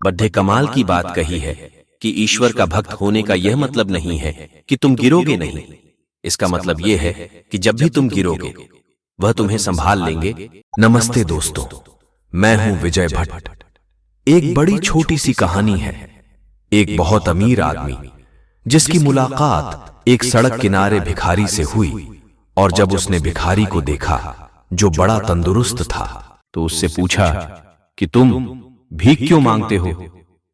बड्ढे कमाल की बात कही है कि ईश्वर का भक्त होने का यह मतलब नहीं है कि तुम गिरोगे नहीं। इसका मतलब यह है कि जब भी तुम गिरोगे वह तुम्हें संभाल लेंगे। नमस्ते दोस्तों, मैं हूं विजय भट्ट। एक बड़ी छोटी सी कहानी है। एक बहुत अमीर आदमी जिसकी मुलाकात एक सड़क किनारे भिखारी से हुई, और जब उसने भिखारी को देखा जो बड़ा तंदुरुस्त था तो उससे पूछा कि तुम भीख क्यों मांगते हो?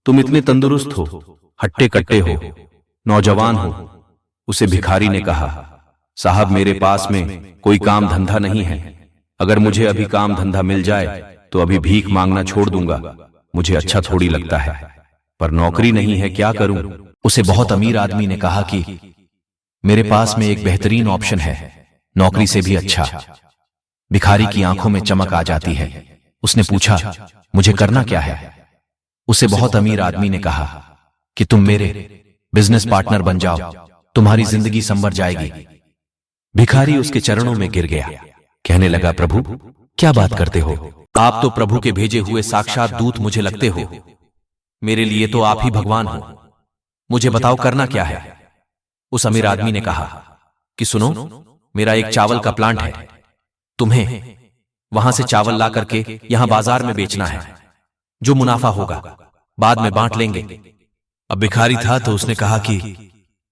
तुम इतने तंदुरुस्त हो, हट्टे कट्टे हो, नौजवान हो। उसे भिखारी ने कहा, साहब मेरे पास में कोई काम धंधा नहीं है। अगर मुझे अभी काम धंधा मिल जाए तो अभी भीख मांगना छोड़ दूंगा। मुझे अच्छा थोड़ी लगता है, पर नौकरी नहीं है, क्या करूं? उसे बहुत अमीर आदमी ने कहा कि मेरे पास में एक बेहतरीन ऑप्शन है, नौकरी से भी अच्छा। भिखारी की आंखों में चमक आ जाती है। उसने पूछा, मुझे करना क्या है? उसे बहुत अमीर आदमी ने कहा कि तुम मेरे बिजनेस पार्टनर बन जाओ, तुम्हारी जिंदगी संवर जाएगी। भिखारी उसके चरणों में गिर गया, कहने लगा, प्रभु क्या बात करते हो? आप तो प्रभु के भेजे हुए साक्षात दूत मुझे लगते हो। मेरे लिए तो आप ही भगवान हो। मुझे बताओ करना क्या है? उस अमीर आदमी ने कहा कि सुनो, मेरा एक चावल का प्लांट है, तुम्हें वहां से चावल ला करके यहां बाजार में बेचना है। जो मुनाफा होगा बाद में बांट लेंगे। अब भिखारी था तो उसने कहा कि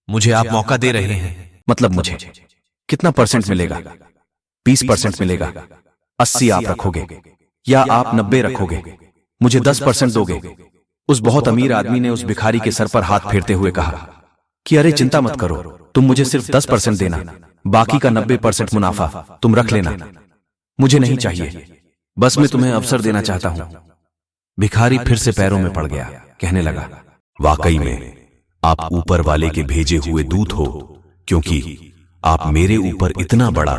मुझे आप मौका दे रहे हैं, मतलब मुझे कितना परसेंट मिलेगा? 20% मिलेगा। 80 आप रखोगे या आप 90 रखोगे? मुझे 10% दोगे? उस बहुत अमीर आदमी ने उस भिखारी के सर पर हाथ फेरते हुए कहा कि अरे चिंता मत करो, तुम मुझे सिर्फ 10% देना, बाकी का 90% मुनाफा तुम रख लेना। मुझे नहीं चाहिए, बस मैं तुम्हें अवसर देना चाहता हूं। भिखारी फिर से पैरों में पड़ गया, कहने लगा, वाकई में आप ऊपर वाले के भेजे हुए दूत हो, क्योंकि आप मेरे ऊपर इतना बड़ा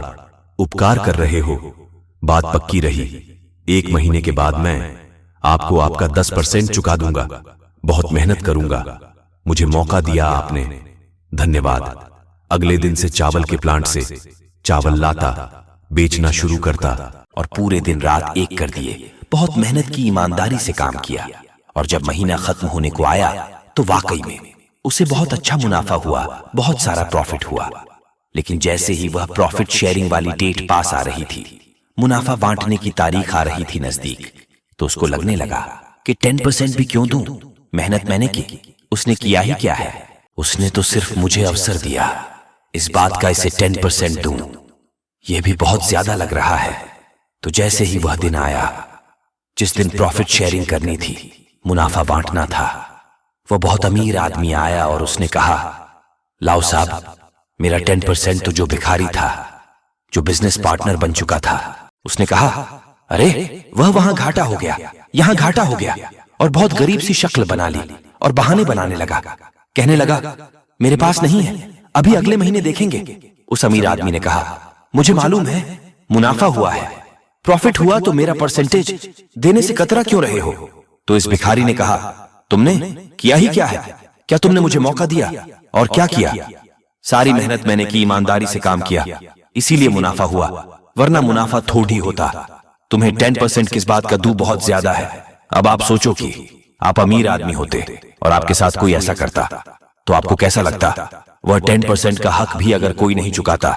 उपकार कर रहे हो। बात पक्की रही, 1 महीने के बाद मैं आपको आपका 10% चुका दूंगा। बहुत मेहनत करूंगा, मुझे मौका दिया आपने, धन्यवाद। अगले दिन से चावल के प्लांट से चावल लाता, बेचना शुरू करता और पूरे दिन रात एक कर दिए। बहुत मेहनत की, ईमानदारी से काम किया, और जब महीना खत्म होने को आया तो वाकई में उसे बहुत अच्छा मुनाफा हुआ, बहुत सारा प्रॉफिट हुआ। लेकिन जैसे ही वह प्रॉफिट शेयरिंग वाली डेट पास आ रही थी, मुनाफा बांटने की तारीख आ रही थी नजदीक, तो उसको लगने लगा कि 10% भी क्यों दूं? मेहनत मैंने की, उसने किया ही क्या है? उसने तो सिर्फ मुझे अवसर दिया, इस बात का इसे 10% दूं, यह भी बहुत ज्यादा लग रहा है। तो जैसे ही वह दिन आया जिस दिन प्रॉफिट शेयरिंग करनी थी, मुनाफा बांटना था, वह बहुत अमीर आदमी आया और उसने कहा, लाओ साहब, मेरा 10% तो जो भिखारी था, जो बिजनेस पार्टनर बन चुका था, उसने कहा, अरे वह वहां घाटा हो गया, यहां घाटा हो गया, और बहुत गरीब सी शक्ल बना ली और बहाने बनाने लगा, कहने लगा, मेरे पास नहीं है, अभी अगले महीने देखेंगे। उस अमीर आदमी ने कहा, मुझे मालूम है, मुनाफा हुआ है, प्रॉफिट हुआ, तो मेरा परसेंटेज देने से कतरा क्यों रहे हो? तो इस भिखारी ने कहा, तुमने किया ही क्या है? क्या तुमने मुझे मौका दिया? और क्या किया? सारी मेहनत मैंने की, ईमानदारी से काम किया, इसीलिए मुनाफा हुआ, वरना मुनाफा थोड़ी होता। तुम्हें 10% किस बात का दूं बहुत ज्यादा है। अब आप सोचो कि आप अमीर आदमी होते और आपके साथ कोई ऐसा करता तो आपको कैसा लगता? वह 10% का हक भी अगर कोई नहीं चुकाता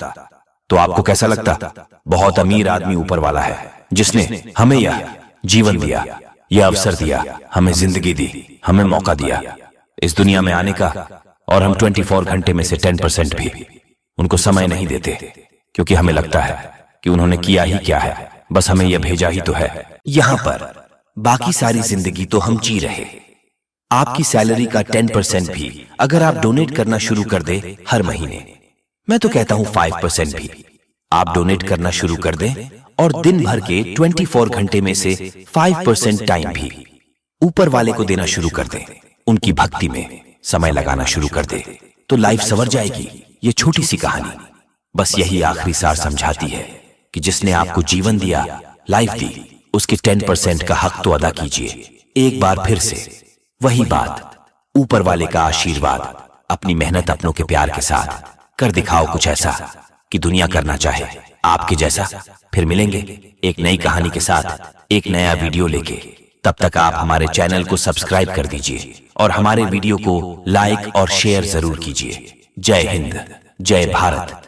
तो आपको कैसा लगता? बहुत अमीर आदमी ऊपर वाला है, जिसने हमें यह जीवन दिया, यह अवसर दिया, हमें जिंदगी दी, हमें मौका दिया इस दुनिया में आने का, और हम 24 घंटे में से 10% भी उनको समय नहीं देते, क्योंकि हमें लगता है कि उन्होंने किया ही क्या है, बस हमें यह भेजा ही तो है यहां पर। बाकी सारी जिंदगी तो हम जी रहे। आपकी सैलरी का 10% भी अगर आप डोनेट करना शुरू कर दे हर महीने, मैं तो कहता हूं 5% भी आप डोनेट करना शुरू कर दें, और दिन भर के 24 घंटे में से 5% टाइम भी ऊपर वाले को देना शुरू कर दें, उनकी भक्ति में समय लगाना शुरू कर दे, तो लाइफ संवर जाएगी। ये छोटी सी कहानी बस यही आखिरी सार समझाती है कि जिसने आपको जीवन दिया, लाइफ दी, उसके 10% का हक तो अदा कीजिए। एक बार फिर से वही बात, ऊपर वाले का आशीर्वाद, अपनी मेहनत अपनों के प्यार के साथ कर दिखाओ कुछ ऐसा कि दुनिया करना चाहे आपके जैसा। फिर मिलेंगे एक नई कहानी के साथ, एक नया वीडियो लेके। तब तक आप हमारे चैनल को सब्सक्राइब कर दीजिए और हमारे वीडियो को लाइक और शेयर जरूर कीजिए। जय हिंद, जय भारत।